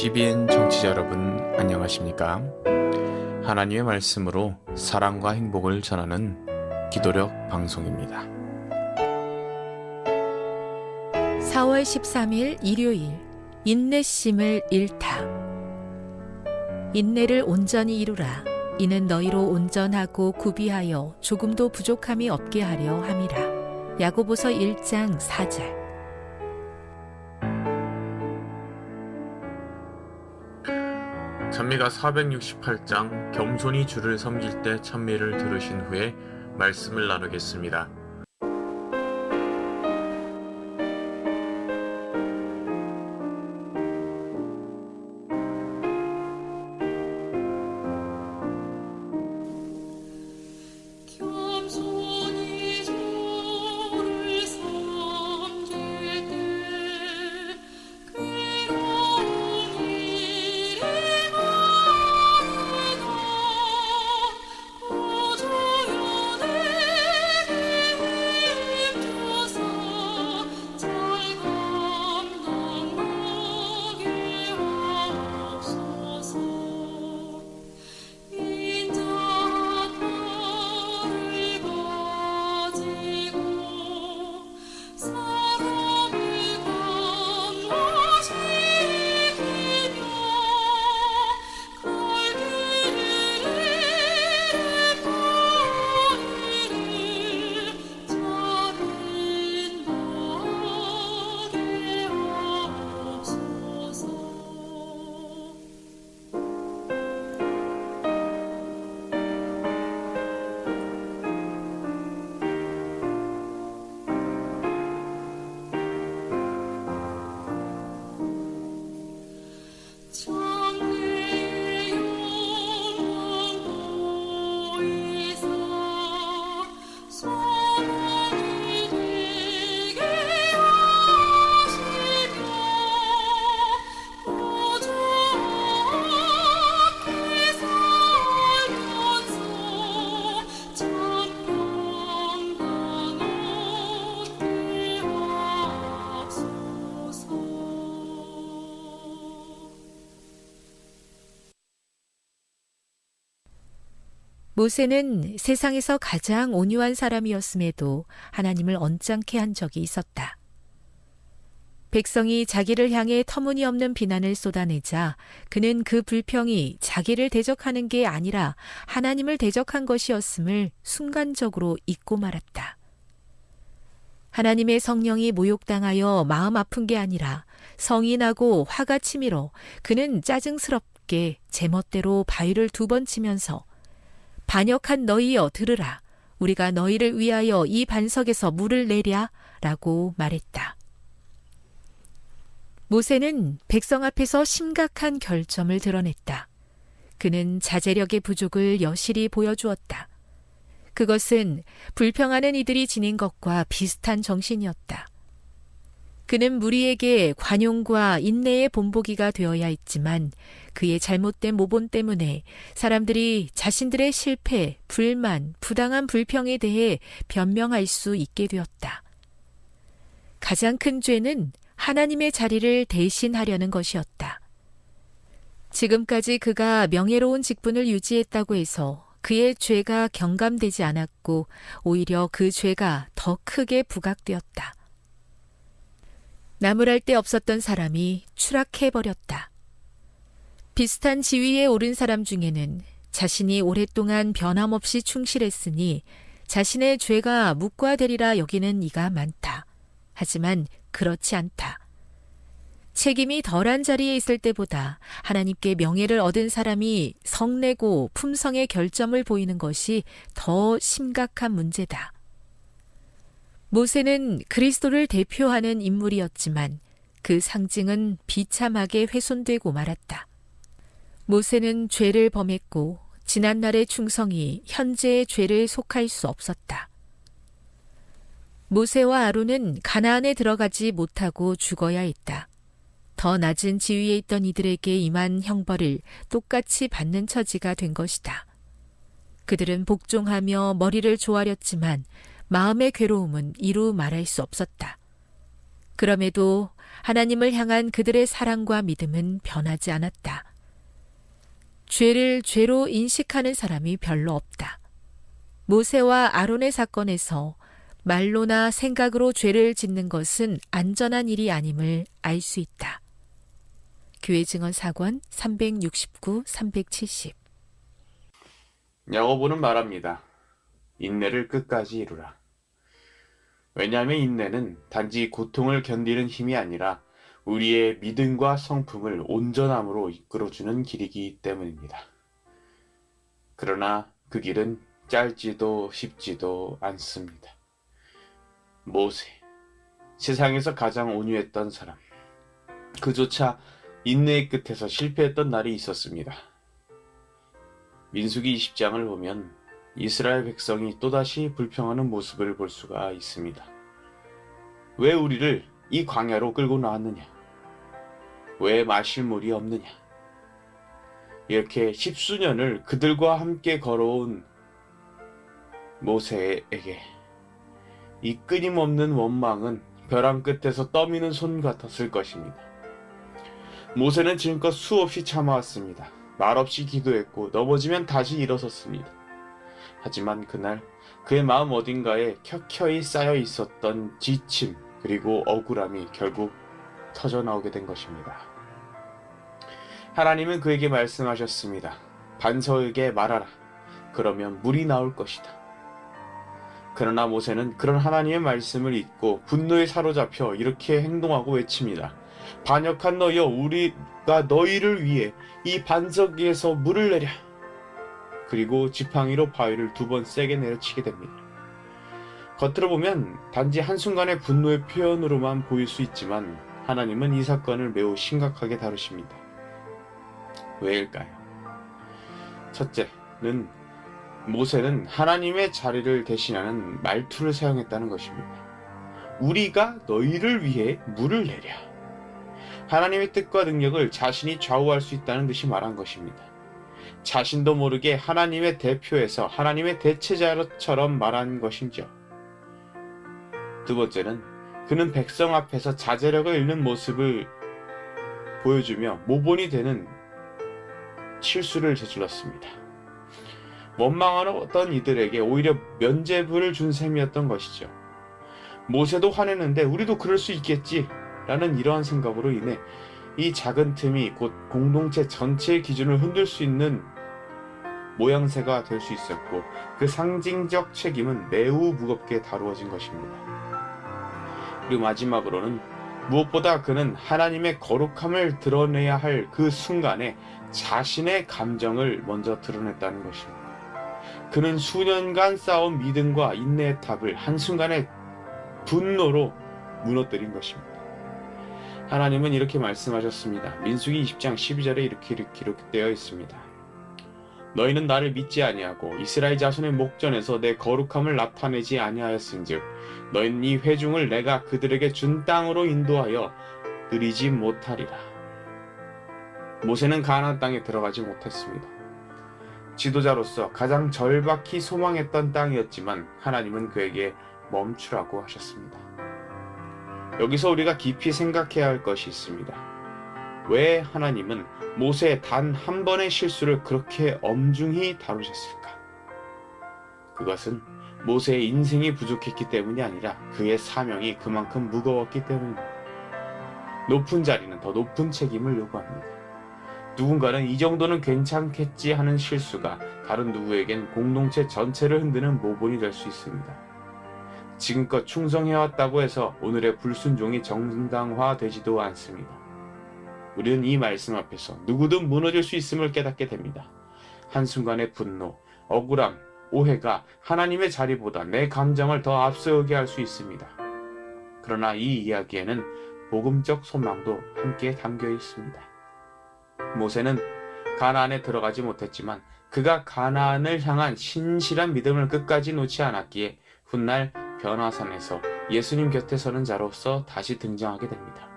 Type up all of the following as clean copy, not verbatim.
GBN 청취자 여러분 안녕하십니까? 하나님의 말씀으로 사랑과 행복을 전하는 기도력 방송입니다. 4월 13일 일요일 인내심을 잃다. 인내를 온전히 이루라. 이는 너희로 온전하고 구비하여 조금도 부족함이 없게 하려 함이라. 야고보서 1장 4절. 찬미가 468장 겸손히 주를 섬길 때 찬미를 들으신 후에 말씀을 나누겠습니다. 모세는 세상에서 가장 온유한 사람이었음에도 하나님을 언짢게 한 적이 있었다. 백성이 자기를 향해 터무니없는 비난을 쏟아내자 그는 그 불평이 자기를 대적하는 게 아니라 하나님을 대적한 것이었음을 순간적으로 잊고 말았다. 하나님의 성령이 모욕당하여 마음 아픈 게 아니라 성이 나고 화가 치밀어 그는 짜증스럽게 제멋대로 바위를 2번 치면서 반역한 너희여 들으라. 우리가 너희를 위하여 이 반석에서 물을 내랴 라고 말했다. 모세는 백성 앞에서 심각한 결점을 드러냈다. 그는 자제력의 부족을 여실히 보여주었다. 그것은 불평하는 이들이 지닌 것과 비슷한 정신이었다. 그는 무리에게 관용과 인내의 본보기가 되어야 했지만 그의 잘못된 모본 때문에 사람들이 자신들의 실패, 불만, 부당한 불평에 대해 변명할 수 있게 되었다. 가장 큰 죄는 하나님의 자리를 대신하려는 것이었다. 지금까지 그가 명예로운 직분을 유지했다고 해서 그의 죄가 경감되지 않았고 오히려 그 죄가 더 크게 부각되었다. 나무랄 데 없었던 사람이 추락해버렸다. 비슷한 지위에 오른 사람 중에는 자신이 오랫동안 변함없이 충실했으니 자신의 죄가 묵과되리라 여기는 이가 많다. 하지만 그렇지 않다. 책임이 덜한 자리에 있을 때보다 하나님께 명예를 얻은 사람이 성내고 품성의 결점을 보이는 것이 더 심각한 문제다. 모세는 그리스도를 대표하는 인물이었지만 그 상징은 비참하게 훼손되고 말았다. 모세는 죄를 범했고 지난날의 충성이 현재의 죄를 속할 수 없었다. 모세와 아론은 가나안에 들어가지 못하고 죽어야 했다. 더 낮은 지위에 있던 이들에게 임한 형벌을 똑같이 받는 처지가 된 것이다. 그들은 복종하며 머리를 조아렸지만 마음의 괴로움은 이루 말할 수 없었다. 그럼에도 하나님을 향한 그들의 사랑과 믿음은 변하지 않았다. 죄를 죄로 인식하는 사람이 별로 없다. 모세와 아론의 사건에서 말로나 생각으로 죄를 짓는 것은 안전한 일이 아님을 알 수 있다. 교회 증언 사권 369, 370. 야고보는 말합니다. 인내를 끝까지 이루라. 왜냐하면 인내는 단지 고통을 견디는 힘이 아니라 우리의 믿음과 성품을 온전함으로 이끌어주는 길이기 때문입니다. 그러나 그 길은 짧지도 쉽지도 않습니다. 모세, 세상에서 가장 온유했던 사람, 그조차 인내의 끝에서 실패했던 날이 있었습니다. 민수기 20장을 보면 이스라엘 백성이 또다시 불평하는 모습을 볼 수가 있습니다. 왜 우리를 이 광야로 끌고 나왔느냐? 왜 마실 물이 없느냐? 이렇게 십수년을 그들과 함께 걸어온 모세에게 이 끊임없는 원망은 벼랑 끝에서 떠미는 손 같았을 것입니다. 모세는 지금껏 수없이 참아왔습니다. 말없이 기도했고 넘어지면 다시 일어섰습니다. 하지만 그날 그의 마음 어딘가에 켜켜이 쌓여 있었던 지침 그리고 억울함이 결국 터져나오게 된 것입니다. 하나님은 그에게 말씀하셨습니다. 반석에게 말하라. 그러면 물이 나올 것이다. 그러나 모세는 그런 하나님의 말씀을 잊고 분노에 사로잡혀 이렇게 행동하고 외칩니다. 반역한 너희여, 우리가 너희를 위해 이 반석 위에서 물을 내랴. 그리고 지팡이로 바위를 2번 세게 내려치게 됩니다. 겉으로 보면 단지 한순간의 분노의 표현으로만 보일 수 있지만 하나님은 이 사건을 매우 심각하게 다루십니다. 왜일까요? 첫째는 모세는 하나님의 자리를 대신하는 말투를 사용했다는 것입니다. 우리가 너희를 위해 물을 내랴. 하나님의 뜻과 능력을 자신이 좌우할 수 있다는 듯이 말한 것입니다. 자신도 모르게 하나님의 대표에서 하나님의 대체자처럼 말한 것이죠. 두 번째는 그는 백성 앞에서 자제력을 잃는 모습을 보여주며 모본이 되는 실수를 저질렀습니다. 원망하던 이들에게 오히려 면죄부를 준 셈이었던 것이죠. 모세도 화냈는데 우리도 그럴 수 있겠지 라는 이러한 생각으로 인해 이 작은 틈이 곧 공동체 전체의 기준을 흔들 수 있는 모양새가 될 수 있었고 그 상징적 책임은 매우 무겁게 다루어진 것입니다. 그리고 마지막으로는 무엇보다 그는 하나님의 거룩함을 드러내야 할 그 순간에 자신의 감정을 먼저 드러냈다는 것입니다. 그는 수년간 쌓아온 믿음과 인내의 탑을 한순간에 분노로 무너뜨린 것입니다. 하나님은 이렇게 말씀하셨습니다. 민수기 20장 12절에 이렇게 기록되어 있습니다. 너희는 나를 믿지 아니하고 이스라엘 자손의 목전에서 내 거룩함을 나타내지 아니하였은즉 너희는 이 회중을 내가 그들에게 준 땅으로 인도하여 들이지 못하리라. 모세는 가나안 땅에 들어가지 못했습니다. 지도자로서 가장 절박히 소망했던 땅이었지만 하나님은 그에게 멈추라고 하셨습니다. 여기서 우리가 깊이 생각해야 할 것이 있습니다. 왜 하나님은 모세의 단 한 번의 실수를 그렇게 엄중히 다루셨을까? 그것은 모세의 인생이 부족했기 때문이 아니라 그의 사명이 그만큼 무거웠기 때문입니다. 높은 자리는 더 높은 책임을 요구합니다. 누군가는 이 정도는 괜찮겠지 하는 실수가 다른 누구에겐 공동체 전체를 흔드는 모본이 될 수 있습니다. 지금껏 충성해왔다고 해서 오늘의 불순종이 정당화되지도 않습니다. 우리는 이 말씀 앞에서 누구든 무너질 수 있음을 깨닫게 됩니다. 한순간의 분노, 억울함, 오해가 하나님의 자리보다 내 감정을 더 앞서게 할 수 있습니다. 그러나 이 이야기에는 복음적 소망도 함께 담겨 있습니다. 모세는 가나안에 들어가지 못했지만 그가 가나안을 향한 신실한 믿음을 끝까지 놓지 않았기에 훗날 변화산에서 예수님 곁에 서는 자로서 다시 등장하게 됩니다.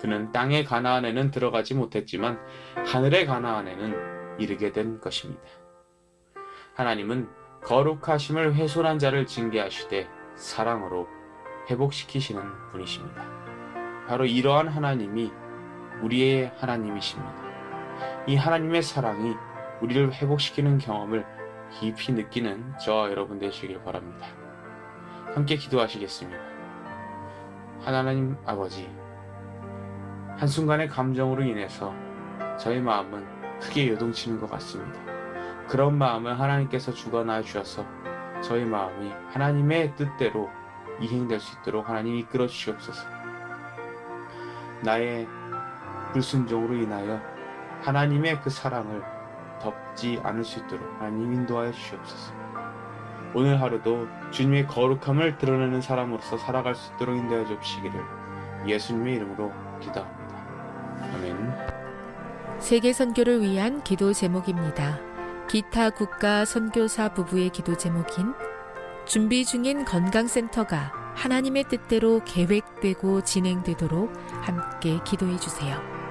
그는 땅의 가나안에는 들어가지 못했지만 하늘의 가나안에는 이르게 된 것입니다. 하나님은 거룩하심을 훼손한 자를 징계하시되 사랑으로 회복시키시는 분이십니다. 바로 이러한 하나님이 우리의 하나님이십니다. 이 하나님의 사랑이 우리를 회복시키는 경험을 깊이 느끼는 저와 여러분 되시길 바랍니다. 함께 기도하시겠습니다. 하나님 아버지, 한순간의 감정으로 인해서 저의 마음은 크게 요동치는 것 같습니다. 그런 마음을 하나님께서 주관하여 주셔서 저의 마음이 하나님의 뜻대로 이행될 수 있도록 하나님 이끌어 주시옵소서. 나의 불순종으로 인하여 하나님의 그 사랑을 덮지 않을 수 있도록 하나님 인도하여 주시옵소서. 오늘 하루도 주님의 거룩함을 드러내는 사람으로서 살아갈 수 있도록 인도하여 주시기를 예수님의 이름으로 기도합니다. 아멘. 세계 선교를 위한 기도 제목입니다. 기타 국가 선교사 부부의 기도 제목인 준비 중인 건강센터가 하나님의 뜻대로 계획되고 진행되도록 함께 기도해 주세요.